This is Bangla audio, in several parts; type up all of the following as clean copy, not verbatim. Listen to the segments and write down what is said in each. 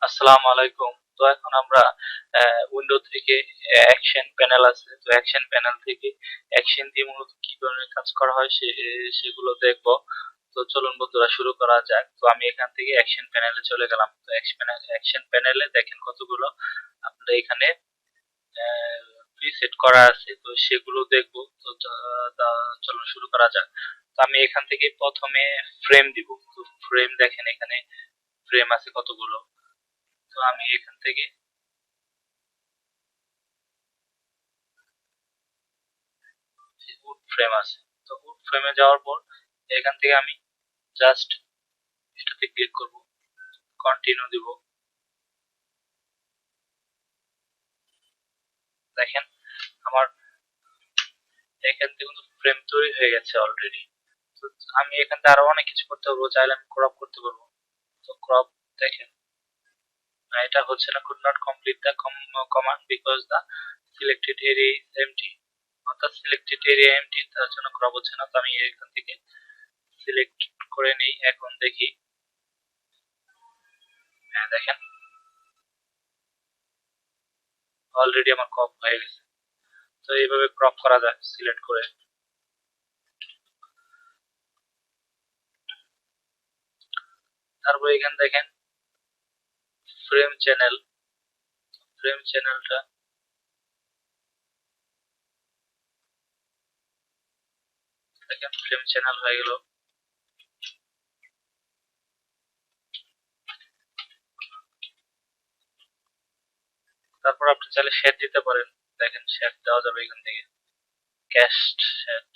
আসসালামু আলাইকুম। তো এখন আমরা উইন্ডো থেকে অ্যাকশন প্যানেল আছে, তো অ্যাকশন প্যানেল থেকে অ্যাকশন দিয়ে মূলত কি ধরনের কাজ করা হয় সেগুলো দেখব। তো চলুন বন্ধুরা শুরু করা যাক। তো আমি এখান থেকে অ্যাকশন প্যানেলে চলে গেলাম। তো অ্যাকশন প্যানেলে দেখেন কতগুলো আপনার এখানে প্রিসেট করা আছে, তো সেগুলো দেখব। তো চলুন শুরু করা যাক। তো আমি এখান থেকে প্রথমে ফ্রেম দিব। তো ফ্রেম দেখেন এখানে ফ্রেম আছে কতগুলো। তো আমি এখান থেকে উড ফ্রেম আছে, তো উড ফ্রেমে যাওয়ার পর এখান থেকে আমি জাস্ট এটাতে ক্লিক করব, কন্টিনিউ দিব। দেখেন আমার এখান থেকে কিন্তু ফ্রেম তৈরি হয়ে গেছে অলরেডি। তো আমি এখান থেকে আরো অনেক কিছু করতে পারবো, চাইলে আমি ক্রপ করতে পারবো। তো ক্রপ দেখেন না, এটা হচ্ছে না, could not complete the command because the selected area is empty, অর্থাৎ সিলেক্টেড এরিয়া এমটি, তার জন্য ক্রপ হচ্ছে না। তো আমি এখান থেকে সিলেক্ট করে নেই, এখন দেখি। হ্যাঁ দেখেন অলরেডি আমার ক্রপ হয়ে গেছে। তো এইভাবে ক্রপ করা যায় সিলেক্ট করে। তারপর এখানে দেখেন ফ্রেম চ্যানেল, ফ্রেম চ্যানেলটা দেখেন ফ্রেম চ্যানেল হয়ে গেল। তারপর আপনি চাইলে শেড দিতে পারেন, দেখেন শেড দেওয়া যাবে এখান থেকে, ক্যাস্ট শেড।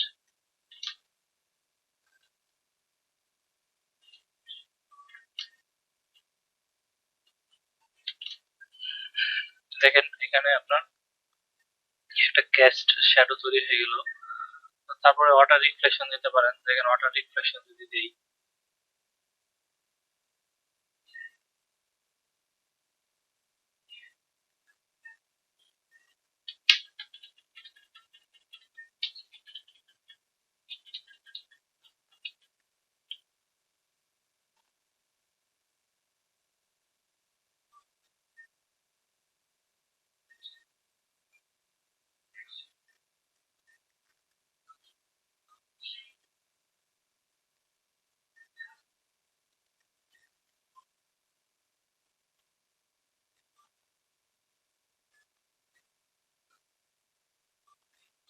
দেখেন এখানে আপনার একটা ক্যাস্ট শ্যাডো তৈরি হয়ে গেল। তারপরে ওয়াটার রিফ্লেকশন দিতে পারেন, দেখেন ওয়াটার রিফ্লেকশন যদি দিই,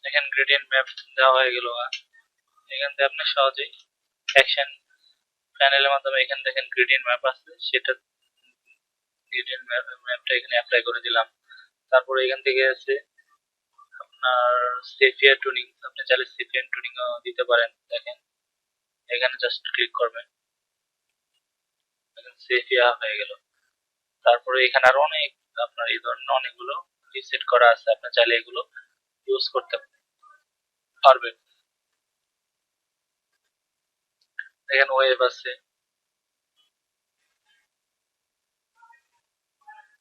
দেখেন গ্রেডিয়েন্ট ম্যাপ দেওয়া হয়ে গেল। এখান থেকে আপনি সহজেই অ্যাকশন প্যানেলের মাধ্যমে এখানে দেখেন গ্রেডিয়েন্ট ম্যাপ আছে, সেটা গ্রেডিয়েন্ট ম্যাপটা এখানে অ্যাপ্লাই করে দিলাম। তারপরে এখান থেকে আছে আপনার সেফিয়া টুনিং, আপনি চাইলে সেফিয়া টুনিং দিতে পারেন। দেখেন এখানে জাস্ট ক্লিক করবেন, সেফিয়া হয়ে গেল। তারপরে এখানে আরো অনেক আপনার এই ধরনের অনেকগুলো প্রিসেট করা আছে, আপনি চাইলে এগুলো ইউজ করতে পারবেন। দেখেন ওয়েব আছে,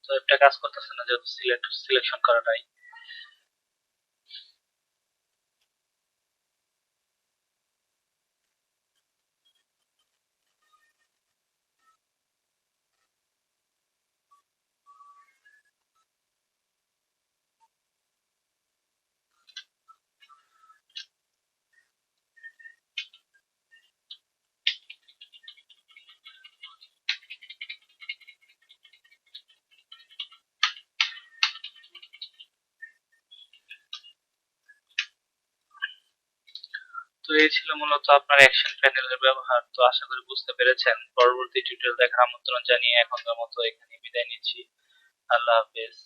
তো একটা কাজ করতেছে না যেহেতু সিলেকশন করা নাই। তো এই ছিল মূলত আপনার অ্যাকশন প্যানেলের ব্যবহার। তো আশা করি বুঝতে পেরেছেন। পরবর্তী টিউটোরিয়াল দেখার আমন্ত্রণ জানিয়ে এখনকার মতো এখানে বিদায় নিচ্ছি। আল্লাহ হাফেজ।